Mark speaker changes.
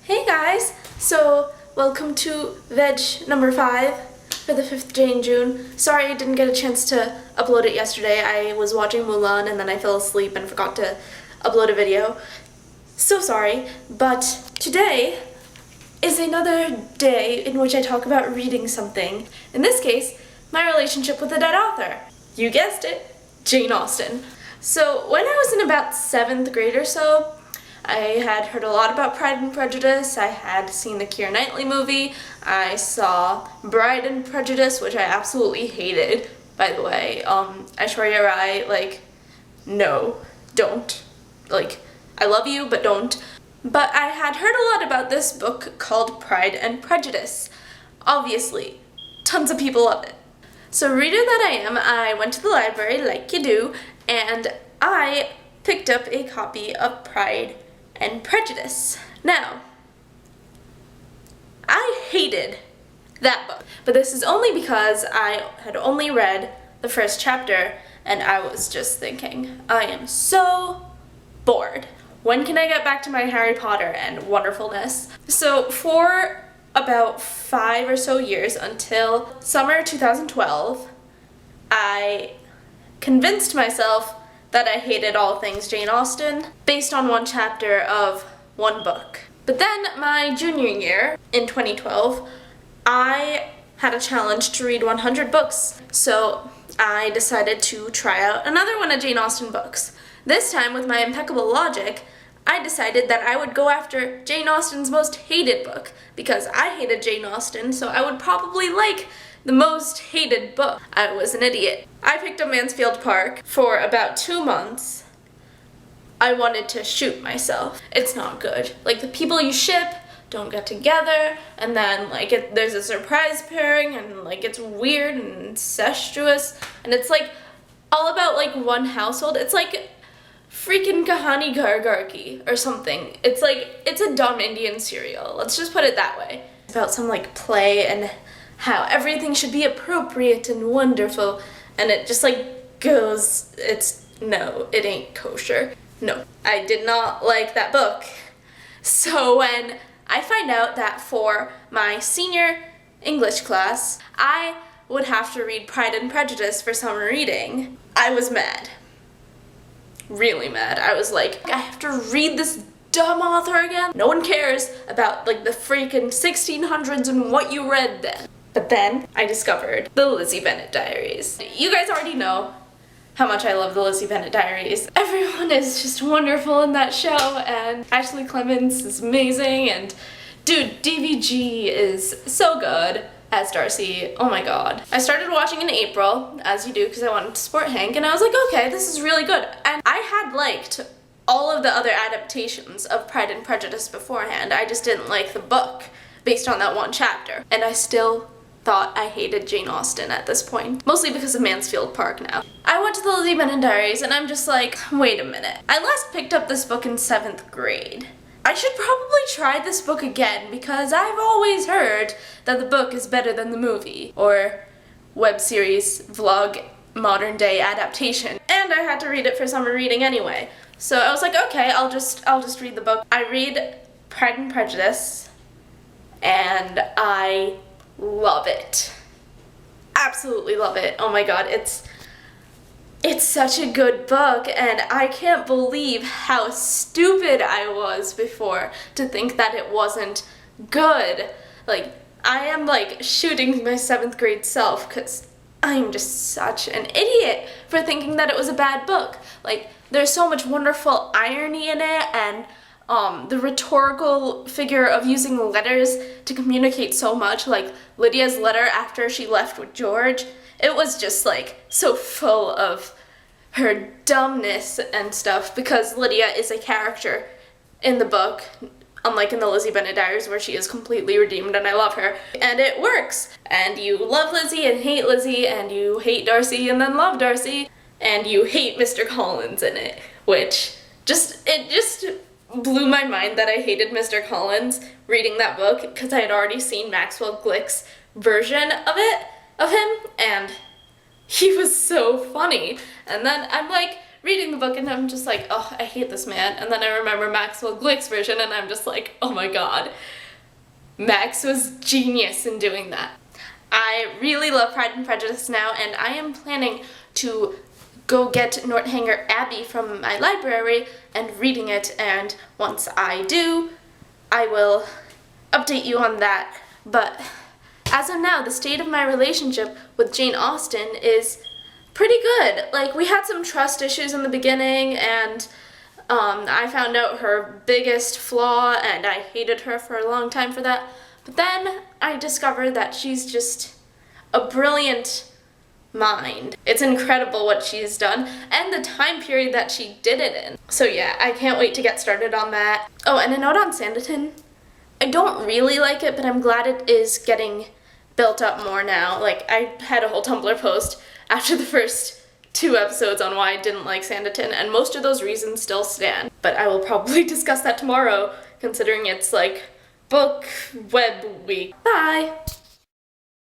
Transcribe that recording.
Speaker 1: Hey guys! So, welcome to VEDJ number 5 for the 5th day in June. Sorry I didn't get a chance to upload it yesterday. I was watching Mulan and then I fell asleep and forgot to upload a video. So sorry, but today is another day in which I talk about reading something. In this case, my relationship with a dead author. You guessed it, Jane Austen. So, when I was in about 7th grade or so, I had heard a lot about Pride and Prejudice. I had seen the Keira Knightley movie. I saw Bride and Prejudice, which I absolutely hated, by the way. Aishwarya Rai, no, don't. I love you, but don't. But I had heard a lot about this book called Pride and Prejudice. Obviously, tons of people love it. So reader that I am, I went to the library, like you do, and I picked up a copy of Pride and Prejudice. Now, I hated that book, but this is only because I had only read the first chapter and I was just thinking, I am so bored. When can I get back to my Harry Potter and wonderfulness? So for about 5 or so years until summer 2012, I convinced myself that I hated all things Jane Austen based on one chapter of one book. But then my junior year, in 2012, I had a challenge to read 100 books. So I decided to try out another one of Jane Austen books. This time, with my impeccable logic, I decided that I would go after Jane Austen's most hated book, because I hated Jane Austen, so I would probably like the most hated book. I was an idiot. I picked up Mansfield Park for about 2 months. I wanted to shoot myself. It's not good. The people you ship don't get together, and then there's a surprise pairing, and it's weird and incestuous, and it's all about one household. It's freaking Kahani Gargarki or something. It's a dumb Indian serial. Let's just put it that way. It's about some play and how everything should be appropriate and wonderful, and it just goes, no, it ain't kosher. No, I did not like that book. So when I find out that for my senior English class, I would have to read Pride and Prejudice for summer reading, I was mad. Really mad. I was I have to read this dumb author again? No one cares about the freaking 1600s and what you read then. But then I discovered the Lizzie Bennet Diaries. You guys already know how much I love the Lizzie Bennet Diaries. Everyone is just wonderful in that show, and Ashley Clements is amazing, and dude, DVG is so good as Darcy. Oh my god. I started watching in April, as you do, because I wanted to support Hank, and I was like, okay, this is really good. And I had liked all of the other adaptations of Pride and Prejudice beforehand. I just didn't like the book based on that one chapter. And I still thought I hated Jane Austen at this point. Mostly because of Mansfield Park now. I went to the Lizzie Bennet Diaries and I'm just wait a minute. I last picked up this book in 7th grade. I should probably try this book again because I've always heard that the book is better than the movie or web series, vlog, modern day adaptation. And I had to read it for summer reading anyway. So I was okay, I'll just read the book. I read Pride and Prejudice and I love it. Absolutely love it. Oh my god, it's such a good book, and I can't believe how stupid I was before to think that it wasn't good. I am shooting my 7th grade self because I'm just such an idiot for thinking that it was a bad book. There's so much wonderful irony in it, and the rhetorical figure of using letters to communicate so much, Lydia's letter after she left with George. It was just so full of her dumbness and stuff, because Lydia is a character in the book, unlike in the Lizzie Bennet Diaries where she is completely redeemed and I love her. And it works. And you love Lizzie and hate Lizzie, and you hate Darcy and then love Darcy, and you hate Mr. Collins in it, which it just blew my mind that I hated Mr. Collins reading that book because I had already seen Maxwell Glick's version of him, and he was so funny. And then I'm reading the book and I'm just like, oh, I hate this man. And then I remember Maxwell Glick's version and I'm just like, oh my god. Max was genius in doing that. I really love Pride and Prejudice now, and I am planning to go get Northanger Abbey from my library and reading it, and once I do, I will update you on that. But as of now, the state of my relationship with Jane Austen is pretty good. Like, we had some trust issues in the beginning, and I found out her biggest flaw, and I hated her for a long time for that. But then I discovered that she's just a brilliant mind. It's incredible what she's done, and the time period that she did it in. So yeah, I can't wait to get started on that. Oh, and a note on Sanditon. I don't really like it, but I'm glad it is getting built up more now. Like, I had a whole Tumblr post after the first 2 episodes on why I didn't like Sanditon, and most of those reasons still stand. But I will probably discuss that tomorrow, considering it's like book web week. Bye!